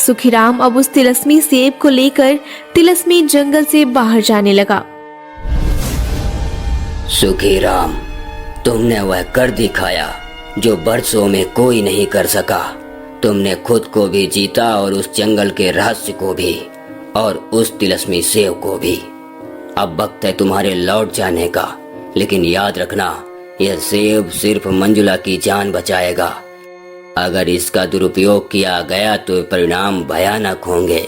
सुखीराम अब उस तिलस्मी सेब को लेकर तिलस्मी जंगल से बाहर जाने लगा। सुखीराम, तुमने वह कर दिखाया जो बरसों में कोई नहीं कर सका। तुमने खुद को भी जीता और उस जंगल के रहस्य को भी, और उस तिलस्मी सेब को भी। अब वक्त है तुम्हारे लौट जाने का, लेकिन याद रखना, यह सेब सिर्फ मंजुला की जान बचाएगा। अगर इसका दुरुपयोग किया गया तो परिणाम भयानक होंगे।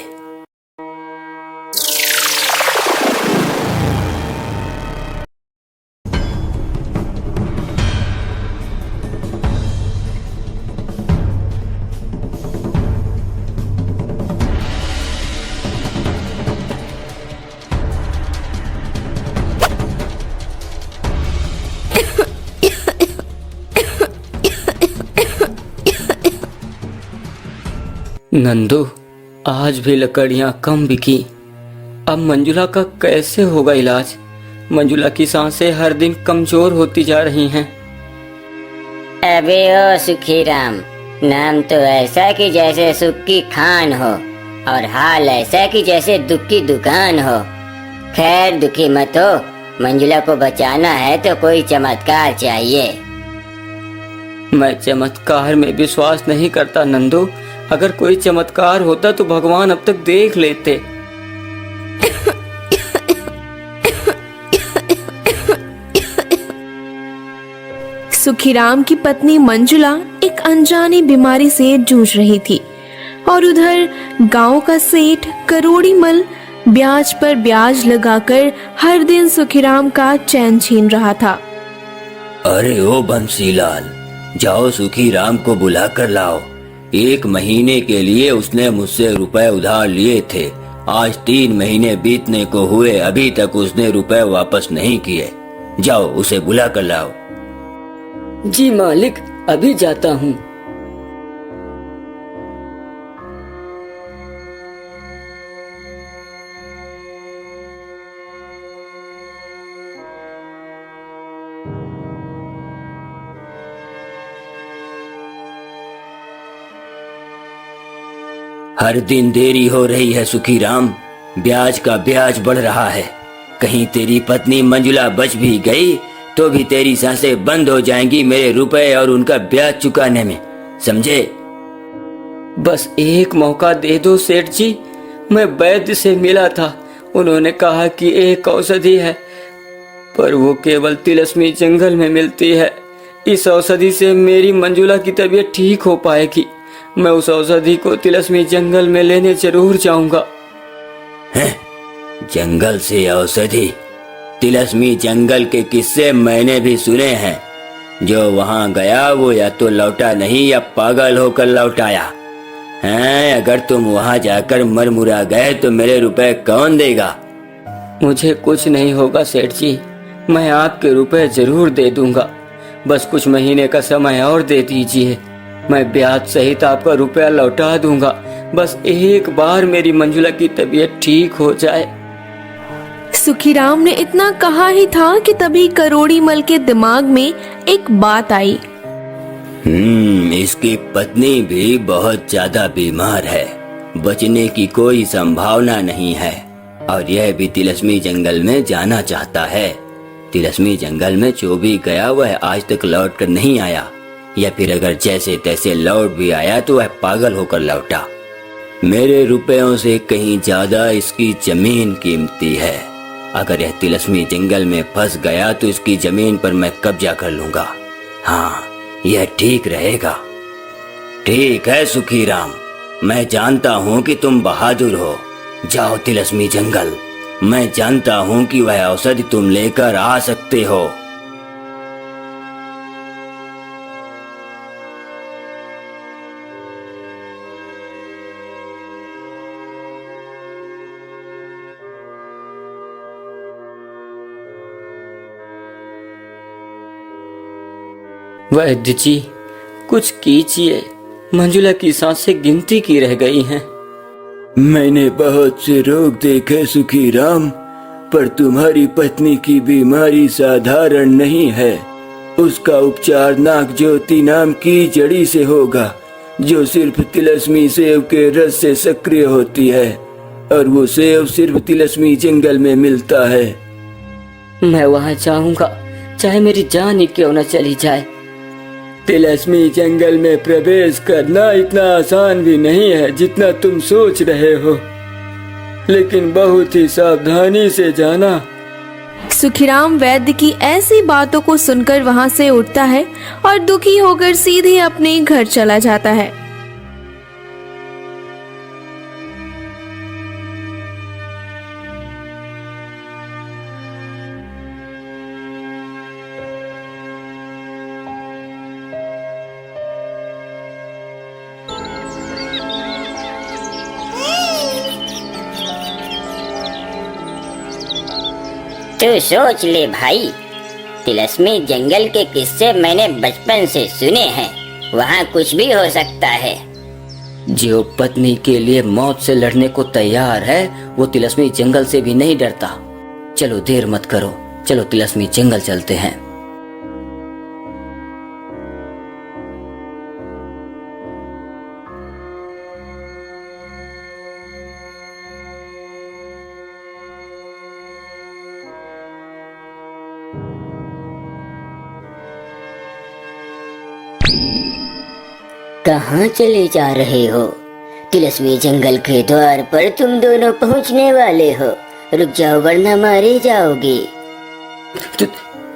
नंदू, आज भी लकड़ियां कम बिकी। अब मंजुला का कैसे होगा इलाज? मंजुला की सांसें हर दिन कमजोर होती जा रही हैं। अबे ओ सुखीराम, नाम तो ऐसा कि जैसे सुख की खान हो, और हाल ऐसा कि जैसे दुख की दुकान हो। खैर, दुखी मत हो, मंजुला को बचाना है तो कोई चमत्कार चाहिए। मैं चमत्कार में विश्वास नहीं करता नंदू। अगर कोई चमत्कार होता तो भगवान अब तक देख लेते। सुखीराम की पत्नी मंजुला एक अनजानी बीमारी से जूझ रही थी, और उधर गांव का सेठ करोड़ीमल ब्याज पर ब्याज लगाकर हर दिन सुखीराम का चैन छीन रहा था। अरे ओ बंसीलाल, जाओ सुखीराम को बुला कर लाओ। 1 महीने के लिए उसने मुझसे रुपए उधार लिए थे। आज 3 महीने बीतने को हुए, अभी तक उसने रुपए वापस नहीं किए। जाओ उसे बुला कर लाओ। जी मालिक, अभी जाता हूँ। हर दिन देरी हो रही है सुखीराम, ब्याज का ब्याज बढ़ रहा है। कहीं तेरी पत्नी मंजुला बच भी गई तो भी तेरी सांसें बंद हो जाएंगी मेरे रुपए और उनका ब्याज चुकाने में, समझे? बस एक मौका दे दो सेठ जी। मैं वैद्य से मिला था, उन्होंने कहा कि एक औषधि है, पर वो केवल तिलस्मी जंगल में मिलती है। इस औषधि से मेरी मंजुला की तबीयत ठीक हो पाएगी। मैं उस औषधि को तिलस्मी जंगल में लेने जरूर जाऊंगा। हैं? जंगल से औषधि? तिलस्मी जंगल के किस्से मैंने भी सुने हैं। जो वहां गया वो या तो लौटा नहीं या पागल होकर लौट आया। हैं? अगर तुम वहां जाकर मरमुरा गए तो मेरे रुपए कौन देगा? मुझे कुछ नहीं होगा सेठ जी, मैं आपके रुपए जरूर दे दूंगा। बस कुछ महीने का समय और दे दीजिए, मैं ब्याज सहित आपका रुपया लौटा दूंगा। बस एक बार मेरी मंजुला की तबीयत ठीक हो जाए। सुखीराम ने इतना कहा ही था कि तभी करोड़ीमल के दिमाग में एक बात आई। इसकी पत्नी भी बहुत ज्यादा बीमार है, बचने की कोई संभावना नहीं है, और यह भी तिलस्मी जंगल में जाना चाहता है। तिलस्मी जंगल में जो भी गया वह आज तक लौट कर नहीं आया, या फिर अगर जैसे तैसे लौट भी आया तो वह पागल होकर लौटा। मेरे रुपयों से कहीं ज्यादा इसकी जमीन कीमती है। अगर यह तिलस्मी जंगल में फंस गया तो इसकी जमीन पर मैं कब्जा कर लूंगा। हाँ, यह ठीक रहेगा। ठीक है सुखीराम, मैं जानता हूँ कि तुम बहादुर हो। जाओ तिलस्मी जंगल, मैं जानता हूँ कि वह औषधि तुम लेकर आ सकते हो। वैद्य जी, कुछ कीजिए, मंजुला की सांसें गिनती की रह गई हैं। मैंने बहुत से रोग देखे सुखीराम, पर तुम्हारी पत्नी की बीमारी साधारण नहीं है। उसका उपचार नागज्योति नाम की जड़ी से होगा। जो सिर्फ तिलस्मी सेव के रस से सक्रिय होती है, और वो सेव सिर्फ तिलस्मी जंगल में मिलता है। मैं वहाँ जाऊंगा, चाहे मेरी जान ही क्यों न चली जाए। तिलस्मी जंगल में प्रवेश करना इतना आसान भी नहीं है जितना तुम सोच रहे हो, लेकिन बहुत ही सावधानी से जाना। सुखीराम वैद्य की ऐसी बातों को सुनकर वहां से उठता है और दुखी होकर सीधे अपने घर चला जाता है। तू सोच ले भाई, तिलस्मी जंगल के किस्से मैंने बचपन से सुने हैं। वहाँ कुछ भी हो सकता है। जो पत्नी के लिए मौत से लड़ने को तैयार है, वो तिलस्मी जंगल से भी नहीं डरता। चलो देर मत करो, चलो तिलस्मी जंगल चलते हैं। कहाँ चले जा रहे हो? तिलस्मी जंगल के द्वार पर तुम दोनों पहुँचने वाले हो। रुक जाओ वरना मारे जाओगे।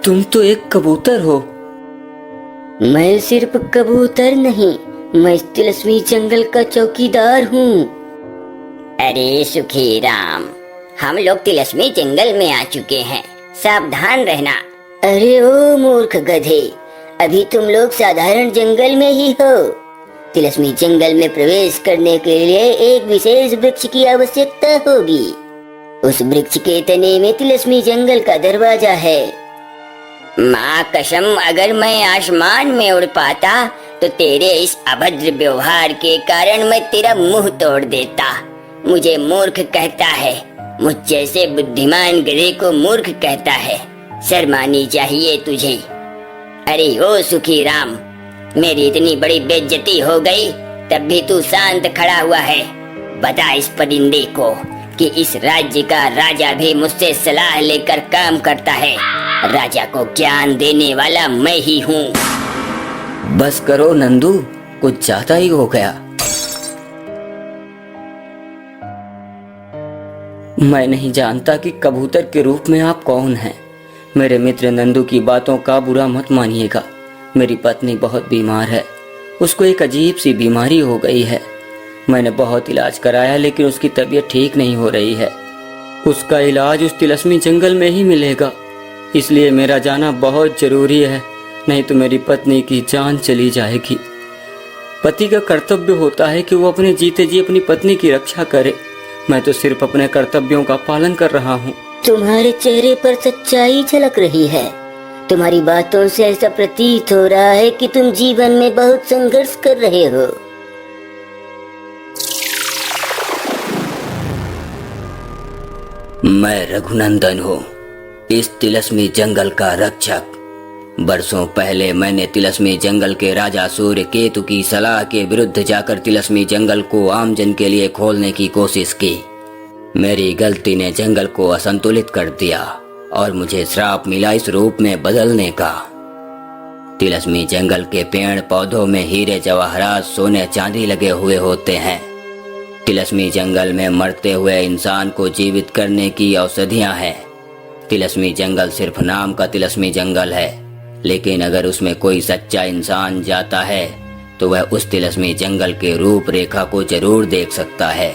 तुम तो एक कबूतर हो। मैं सिर्फ कबूतर नहीं, मैं इस तिलस्मी जंगल का चौकीदार हूँ। अरे सुखीराम, हम लोग तिलस्मी जंगल में आ चुके हैं, सावधान रहना। अरे ओ मूर्ख गधे, अभी तुम लोग साधारण जंगल में ही हो। तिलस्मी जंगल में प्रवेश करने के लिए एक विशेष वृक्ष की आवश्यकता होगी। उस वृक्ष के तने में तिलस्मी जंगल का दरवाजा है। माँ कसम, अगर मैं आसमान में उड़ पाता तो तेरे इस अभद्र व्यवहार के कारण मैं तेरा मुंह तोड़ देता। मुझे मूर्ख कहता है, मुझ जैसे बुद्धिमान गधे को मूर्ख कहता है। शर्म आनी चाहिए तुझे। अरे ओ सुखीराम, मेरी इतनी बड़ी बेइज्जती हो गई, तब भी तू शांत खड़ा हुआ है। बता इस परिंदे को कि इस राज्य का राजा भी मुझसे सलाह लेकर काम करता है। राजा को ज्ञान देने वाला मैं ही हूँ। बस करो नंदू, कुछ ज्यादा ही हो गया। मैं नहीं जानता कि कबूतर के रूप में आप कौन हैं। मेरे मित्र नंदू की बातों का बुरा मत मानिएगा। मेरी पत्नी बहुत बीमार है, उसको एक अजीब सी बीमारी हो गई है। मैंने बहुत इलाज कराया लेकिन उसकी तबीयत ठीक नहीं हो रही है। उसका इलाज उस तिलस्मी जंगल में ही मिलेगा, इसलिए मेरा जाना बहुत जरूरी है, नहीं तो मेरी पत्नी की जान चली जाएगी। पति का कर्तव्य होता है कि वो अपने जीते जी अपनी पत्नी की रक्षा करे। मैं तो सिर्फ अपने कर्तव्यों का पालन कर रहा हूँ। तुम्हारे चेहरे पर सच्चाई झलक रही है। तुम्हारी बातों से ऐसा प्रतीत हो रहा है कि तुम जीवन में बहुत संघर्ष कर रहे हो। मैं रघुनंदन हूँ, इस तिलस्मी जंगल का रक्षक। बरसों पहले मैंने तिलस्मी जंगल के राजा सूर्य केतु की सलाह के विरुद्ध जाकर तिलस्मी जंगल को आमजन के लिए खोलने की कोशिश की। मेरी गलती ने जंगल को असंतुलित कर दिया और मुझे श्राप मिला इस रूप में बदलने का। तिलस्मी जंगल के पेड़ पौधों में हीरे जवाहरात सोने चांदी लगे हुए होते हैं। तिलस्मी जंगल में मरते हुए इंसान को जीवित करने की औषधियां हैं। तिलस्मी जंगल सिर्फ नाम का तिलस्मी जंगल है, लेकिन अगर उसमें कोई सच्चा इंसान जाता है तो वह उस तिलस्मी जंगल के रूपरेखा को जरूर देख सकता है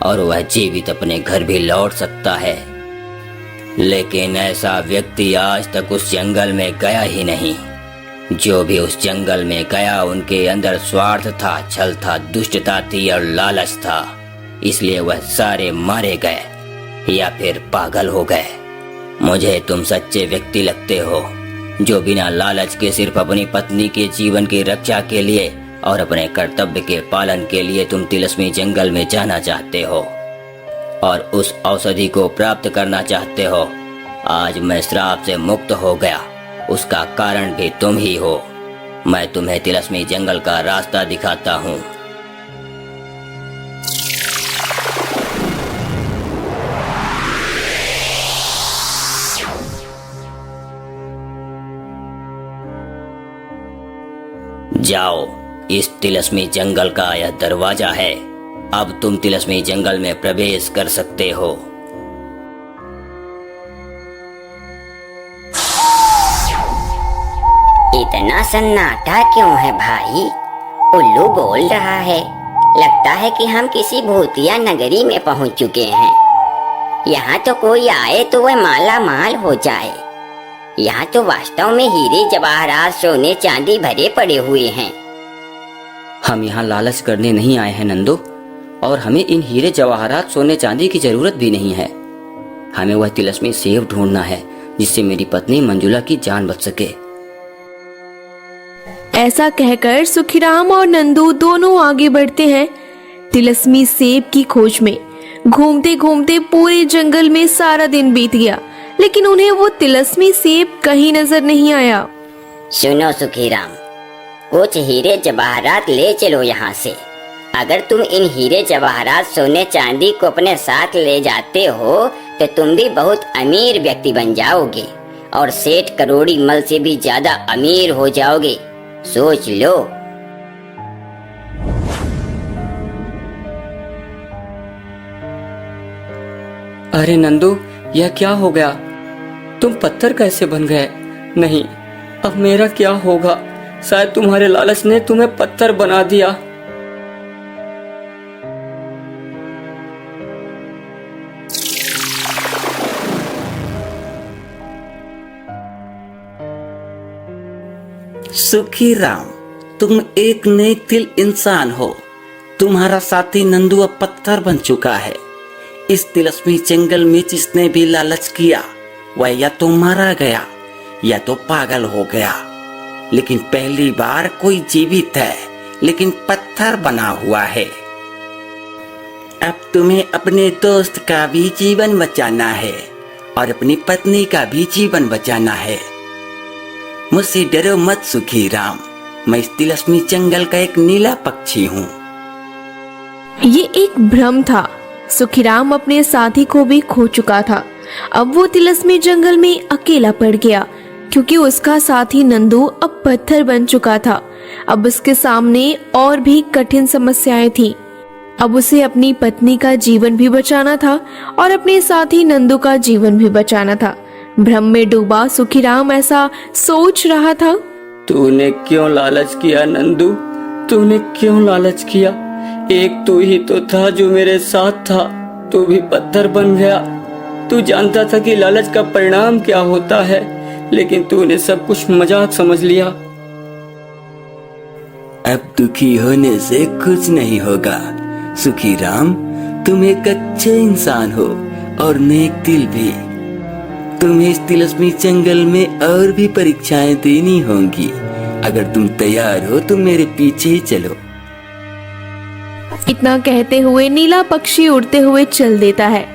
और वह जीवित अपने घर भी लौट सकता है। लेकिन ऐसा व्यक्ति आज तक उस जंगल में गया ही नहीं। जो भी उस जंगल में गया उनके अंदर स्वार्थ था, छल था, दुष्टता थी और लालच था। इसलिए वह सारे मारे गए या फिर पागल हो गए। मुझे तुम सच्चे व्यक्ति लगते हो, जो बिना लालच के सिर्फ अपनी पत्नी के जीवन की रक्षा के लिए और अपने कर्तव्य के पालन के लिए तुम तिलस्मी जंगल में जाना चाहते हो और उस औषधि को प्राप्त करना चाहते हो। आज मैं श्राप से मुक्त हो गया, उसका कारण भी तुम ही हो। मैं तुम्हें तिलस्मी जंगल का रास्ता दिखाता हूँ। जाओ, इस तिलस्मी जंगल का यह दरवाजा है। अब तुम तिलस्मी जंगल में प्रवेश कर सकते हो। इतना सन्नाटा क्यों है भाई? उल्लू बोल रहा है। लगता है कि हम किसी भूतिया नगरी में पहुंच चुके हैं। यहाँ तो कोई आए तो वह माला माल हो जाए। यहाँ तो वास्तव में हीरे जवाहरात सोने चांदी भरे पड़े हुए हैं। हम यहाँ लालच करने नहीं आए हैं नंदू, और हमें इन हीरे जवाहरात सोने चांदी की जरूरत भी नहीं है। हमें वह तिलस्मी सेब ढूंढना है जिससे मेरी पत्नी मंजुला की जान बच सके। ऐसा कहकर सुखीराम और नंदू दोनों आगे बढ़ते हैं तिलस्मी सेब की खोज में। घूमते घूमते पूरे जंगल में सारा दिन बीत गया, लेकिन उन्हें वो तिलस्मी सेब कहीं नजर नहीं आया। सुनो सुखीराम, कुछ हीरे जवाहरात ले चलो यहाँ से। अगर तुम इन हीरे जवाहरात सोने चांदी को अपने साथ ले जाते हो तो तुम भी बहुत अमीर व्यक्ति बन जाओगे और सेठ करोड़ी मल से भी ज्यादा अमीर हो जाओगे। सोच लो। अरे नंदू, यह क्या हो गया? तुम पत्थर कैसे बन गए? नहीं, अब मेरा क्या होगा? शायद तुम्हारे लालच ने तुम्हें पत्थर बना दिया। सुखीराम, तुम एक नेक दिल इंसान हो। तुम्हारा साथी नंदू अब पत्थर बन चुका है। इस तिलस्मी जंगल में जिसने भी लालच किया वह या तो मारा गया या तो पागल हो गया, लेकिन पहली बार कोई जीवित है लेकिन पत्थर बना हुआ है। अब तुम्हें अपने दोस्त का भी जीवन बचाना है और अपनी पत्नी का भी जीवन बचाना है। मुझसे डरो मत सुखीराम, मैं इस तिलस्मी जंगल का एक नीला पक्षी हूँ। ये एक भ्रम था। सुखीराम अपने साथी को भी खो चुका था। अब वो तिलस्मी जंगल में अकेला पड़ गया क्योंकि उसका साथी नंदू अब पत्थर बन चुका था। अब उसके सामने और भी कठिन समस्याएं थीं। अब उसे अपनी पत्नी का जीवन भी बचाना था और अपने साथी नंदू का जीवन भी बचाना था। भ्रम में डूबा सुखीराम ऐसा सोच रहा था। तूने क्यों लालच किया नंदू? तूने क्यों लालच किया? एक तू ही तो था जो मेरे साथ था, तू भी पत्थर बन गया। तू जानता था कि लालच का परिणाम क्या होता है, लेकिन तूने सब कुछ मजाक समझ लिया। अब दुखी होने से कुछ नहीं होगा सुखीराम, तुम एक अच्छे इंसान हो और नेक दिल भी। तुम्हें इस तिलस्मी जंगल में और भी परीक्षाएं देनी होंगी। अगर तुम तैयार हो तो मेरे पीछे चलो। इतना कहते हुए नीला पक्षी उड़ते हुए चल देता है।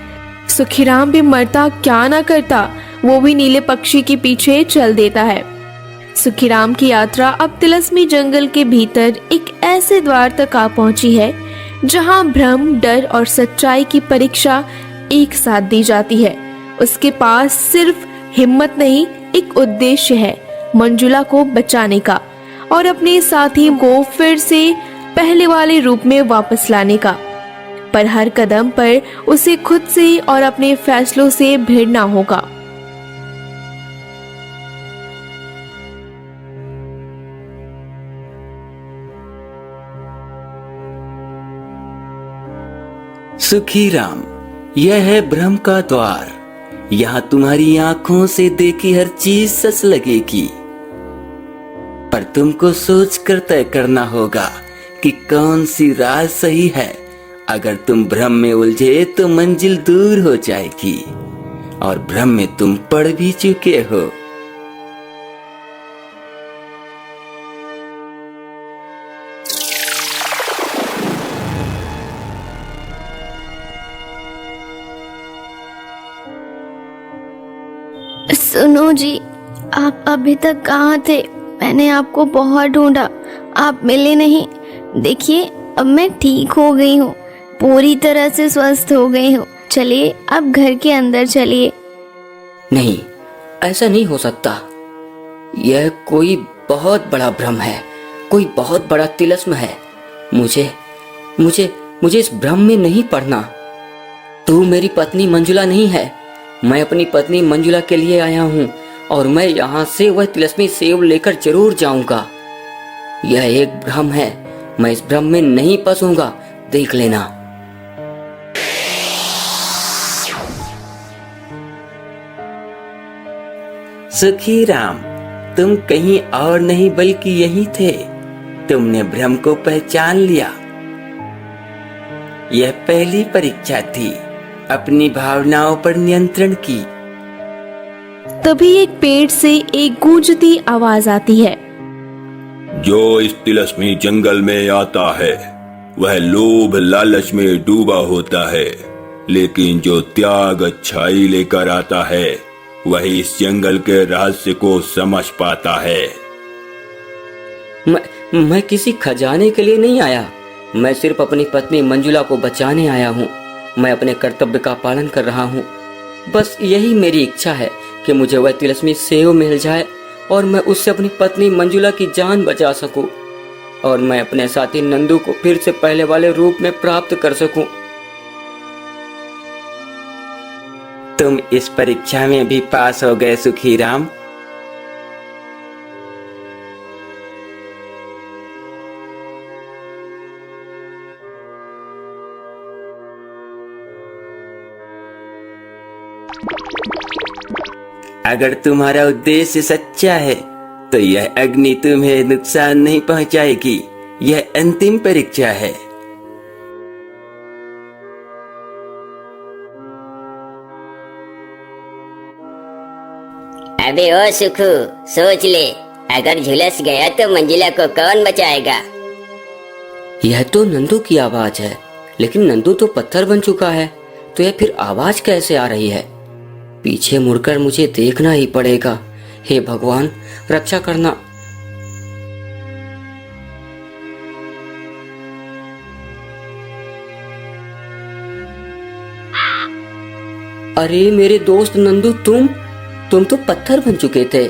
सुखीराम भी मरता क्या ना करता, वो भी नीले पक्षी के पीछे चल देता है। सुखीराम की यात्रा अब तिलस्मी जंगल के भीतर एक ऐसे द्वार तक आ पहुंची है जहां भ्रम, डर और सच्चाई की परीक्षा एक साथ दी जाती है। उसके पास सिर्फ हिम्मत नहीं, एक उद्देश्य है, मंजुला को बचाने का और अपने साथी को फिर से पहले वाले रूप में वापस लाने का। पर हर कदम पर उसे खुद से और अपने फैसलों से भिड़ना होगा। सुखीराम, यह है भ्रम का द्वार। यहाँ तुम्हारी आंखों से देखी हर चीज सच लगेगी, पर तुमको सोच कर तय करना होगा कि कौन सी राह सही है। अगर तुम भ्रम में उलझे तो मंजिल दूर हो जाएगी और भ्रम में तुम पड़ भी चुके हो। सुनो जी, आप अभी तक कहाँ थे? मैंने आपको बहुत ढूंढा, आप मिले नहीं। देखिए अब मैं ठीक हो गई हूँ, पूरी तरह से स्वस्थ हो गई हूँ। चलिए अब घर के अंदर चलिए। नहीं, ऐसा नहीं हो सकता। यह कोई बहुत बड़ा भ्रम है, कोई बहुत बड़ा तिलिस्म है। मुझे मुझे मुझे इस भ्रम में नहीं पड़ना। तू मेरी पत्नी मंजुला नहीं है। मैं अपनी पत्नी मंजुला के लिए आया हूँ और मैं यहाँ से वह तिलिस्मी सेब लेकर जरूर जाऊंगा। यह एक भ्रम है, मैं इस भ्रम में नहीं फंसूंगा, देख लेना। सुखी राम, तुम कहीं और नहीं बल्कि यही थे। तुमने भ्रम को पहचान लिया। यह पहली परीक्षा थी, अपनी भावनाओं पर नियंत्रण की। तभी एक पेड़ से एक गूंजती आवाज आती है। जो इस तिलिस्मी जंगल में आता है वह लोभ लालच में डूबा होता है, लेकिन जो त्याग अच्छाई लेकर आता है वही इस जंगल के रहस्य को समझ पाता है। मैं किसी खजाने के लिए नहीं आया। मैं सिर्फ अपनी पत्नी मंजुला को बचाने आया हूँ। मैं अपने कर्तव्य का पालन कर रहा हूँ। बस यही मेरी इच्छा है कि मुझे वह तिलिस्मी सेव मिल जाए और मैं उससे अपनी पत्नी मंजुला की जान बचा सकूं और मैं अपने साथी नंदू को फिर से पहले वाले रूप में प्राप्त कर सकूं। तुम इस परीक्षा में भी पास हो गए सुखी राम। अगर तुम्हारा उद्देश्य सच्चा है तो यह अग्नि तुम्हें नुकसान नहीं पहुंचाएगी। यह अंतिम परीक्षा है। अबे ओ सुखू, सोच ले, अगर झुलस गया तो मंजुला को कौन बचाएगा? यह तो नंदू की आवाज है, लेकिन नंदू तो पत्थर बन चुका है, तो यह फिर आवाज कैसे आ रही है? पीछे मुड़कर मुझे देखना ही पड़ेगा। हे भगवान, रक्षा करना। अरे मेरे दोस्त नंदू, तुम तो पत्थर बन चुके थे।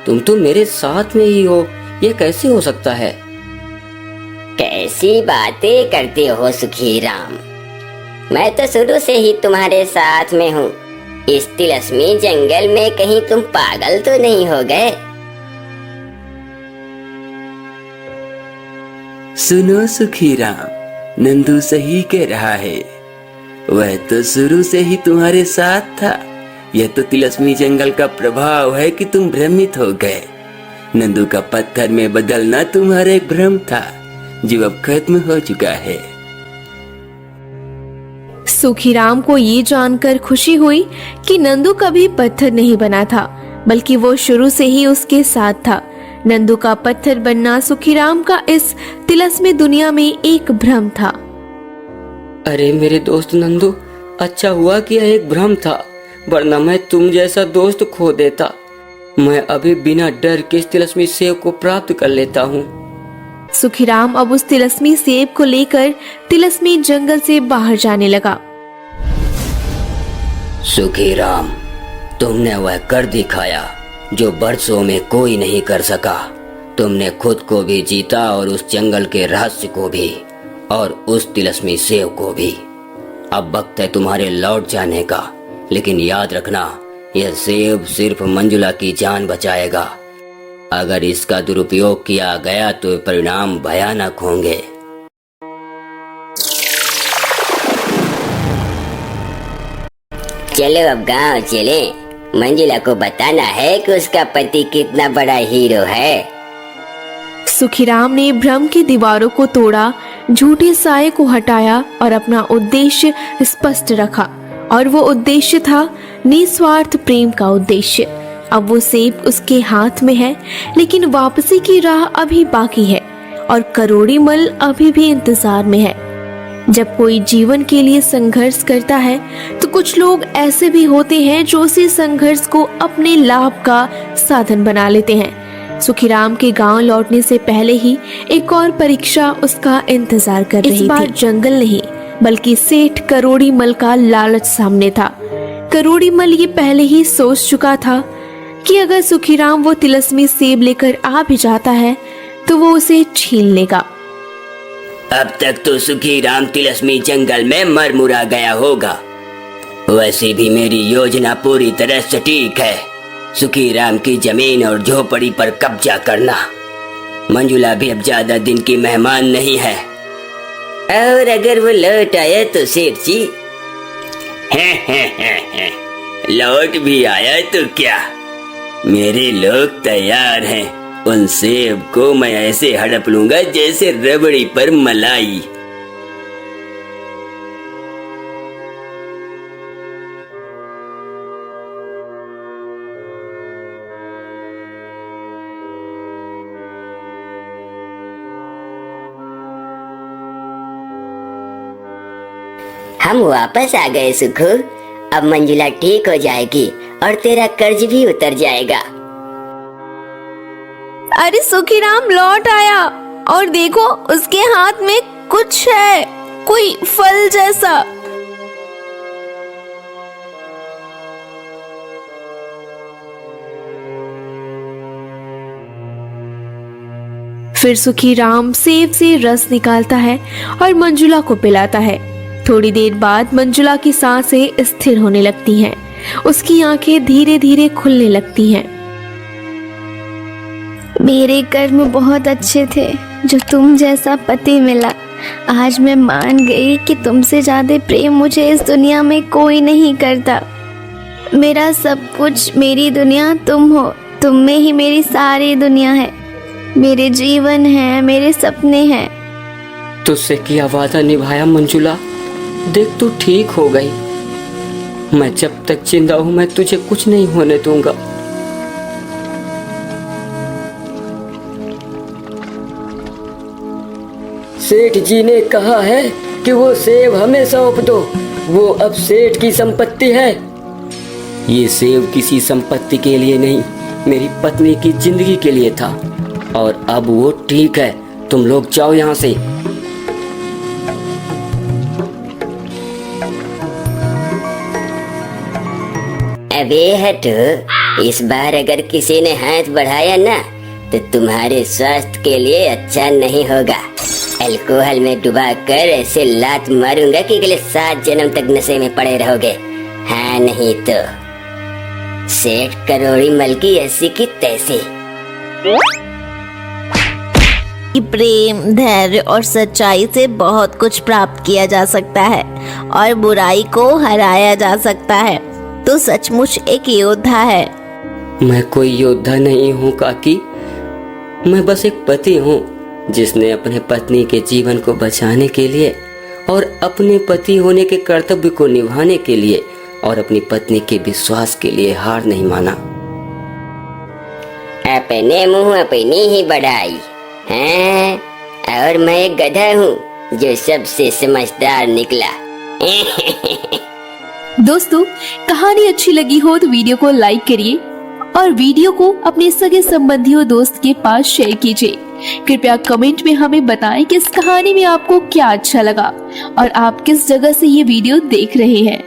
तुम तो मेरे साथ में ही हो। यह कैसे हो सकता है? कैसी बातें करते हो सुखी राम? मैं तो शुरू से ही तुम्हारे साथ में हूँ। इस तिलिस्मी जंगल में कहीं तुम पागल तो नहीं हो गए? सुनो सुखी राम, नंदू सही कह रहा है। वह तो शुरू से ही तुम्हारे साथ था। यह तो तिलिस्मी जंगल का प्रभाव है कि तुम भ्रमित हो गए। नंदू का पत्थर में बदलना तुम्हारा एक भ्रम था जो अब खत्म हो चुका है। सुखीराम को ये जानकर खुशी हुई कि नंदू कभी पत्थर नहीं बना था, बल्कि वो शुरू से ही उसके साथ था। नंदू का पत्थर बनना सुखीराम का इस तिलिस्मी दुनिया में एक भ्रम था। अरे मेरे दोस्त नंदू, अच्छा हुआ कि यह एक भ्रम था, वरना मैं तुम जैसा दोस्त खो देता। मैं अभी बिना डर के इस तिलिस्मी सेव को प्राप्त कर लेता हूँ। सुखीराम अब उस तिलिस्मी सेब को लेकर तिलिस्मी जंगल से बाहर जाने लगा। सुखीराम, तुमने वह कर दिखाया जो बरसों में कोई नहीं कर सका। तुमने खुद को भी जीता और उस जंगल के रहस्य को भी, और उस तिलिस्मी सेव को भी। अब वक्त है तुम्हारे लौट जाने का, लेकिन याद रखना, यह सेब सिर्फ मंजुला की जान बचाएगा। अगर इसका दुरुपयोग किया गया तो परिणाम भयानक होंगे। चलो अब गांव चले। मंजुला को बताना है कि उसका पति कितना बड़ा हीरो है। सुखीराम ने भ्रम की दीवारों को तोड़ा, झूठे साये को हटाया और अपना उद्देश्य स्पष्ट रखा। और वो उद्देश्य था निस्वार्थ प्रेम का उद्देश्य। अब वो सेब उसके हाथ में है, लेकिन वापसी की राह अभी बाकी है और करोड़ीमल अभी भी इंतजार में है। जब कोई जीवन के लिए संघर्ष करता है तो कुछ लोग ऐसे भी होते हैं जो उसी संघर्ष को अपने लाभ का साधन बना लेते हैं। सुखीराम के गांव लौटने से पहले ही एक और परीक्षा उसका इंतजार कर रही थी। इस बार जंगल नहीं बल्कि सेठ करोड़ी मल का लालच सामने था। करोड़ी मल ये पहले ही सोच चुका था कि अगर सुखीराम वो तिलस्मी सेब लेकर आ भी जाता है तो वो उसे छीन लेगा। अब तक तो सुखीराम तिलस्मी जंगल में मर मुरा गया होगा। वैसे भी मेरी योजना पूरी तरह सटीक है। सुखीराम की जमीन और झोपड़ी पर कब्जा करना। मंजुला भी अब ज्यादा दिन की मेहमान नहीं है। और अगर वो लौट आया तो सेठ जी? लौट भी आया तो क्या, मेरे लोग तैयार हैं। उन सेब को मैं ऐसे हड़प लूंगा जैसे रबड़ी पर मलाई। हम वापस आ गए सुखू। अब मंजुला ठीक हो जाएगी और तेरा कर्ज भी उतर जाएगा। अरे सुखीराम लौट आया और देखो उसके हाथ में कुछ है, कोई फल जैसा। फिर सुखीराम सेब से रस निकालता है और मंजुला को पिलाता है। थोड़ी देर बाद मंजुला की सांसें स्थिर होने लगती हैं। उसकी आंखें धीरे धीरे खुलने लगती हैं। मेरे कर्म बहुत अच्छे थे जो तुम जैसा पति मिला। आज मैं मान गई कि तुमसे ज्यादा प्रेम मुझे इस दुनिया में कोई नहीं करता। मेरा सब कुछ, मेरी दुनिया तुम हो। तुम में ही मेरी सारी दुनिया है, मेरे जीवन है, मेरे सपने हैं। तुझसे किया वादा निभाया मंजुला। देख तू ठीक हो गई। मैं जब तक जिंदा हूं मैं तुझे कुछ नहीं होने दूंगा। सेठ जी ने कहा है कि वो सेब हमें सौंप दो। वो अब सेठ की संपत्ति है। ये सेब किसी संपत्ति के लिए नहीं, मेरी पत्नी की जिंदगी के लिए था। और अब वो ठीक है। तुम लोग जाओ यहाँ से। अबे हटो, इस बार अगर किसी ने हाथ बढ़ाया ना तो तुम्हारे स्वास्थ्य के लिए अच्छा नहीं होगा। अल्कोहल में डुबा कर ऐसे लात मारूंगा कि अगले 7 जन्म तक नशे में पड़े रहोगे। हाँ नहीं तो सेठ करोड़ी मल की ऐसी की तैसी। प्रेम, धैर्य और सच्चाई से बहुत कुछ प्राप्त किया जा सकता है और बुराई को हराया जा सकता है। तो सचमुच एक योद्धा है। मैं कोई योद्धा नहीं हूँ काकी। मैं बस एक पति हूँ जिसने अपने पत्नी के जीवन को बचाने के लिए और अपने पति होने के कर्तव्य को निभाने के लिए और अपनी पत्नी के विश्वास के लिए हार नहीं माना। अपने मुंह अपनी ही बढ़ाई है। और मैं एक गधा हूँ जो सबसे समझदार निकला। दोस्तों, कहानी अच्छी लगी हो तो वीडियो को लाइक करिए और वीडियो को अपने सगे संबंधियों दोस्त के पास शेयर कीजिए। कृपया कमेंट में हमें बताएं कि इस कहानी में आपको क्या अच्छा लगा और आप किस जगह से ये वीडियो देख रहे हैं।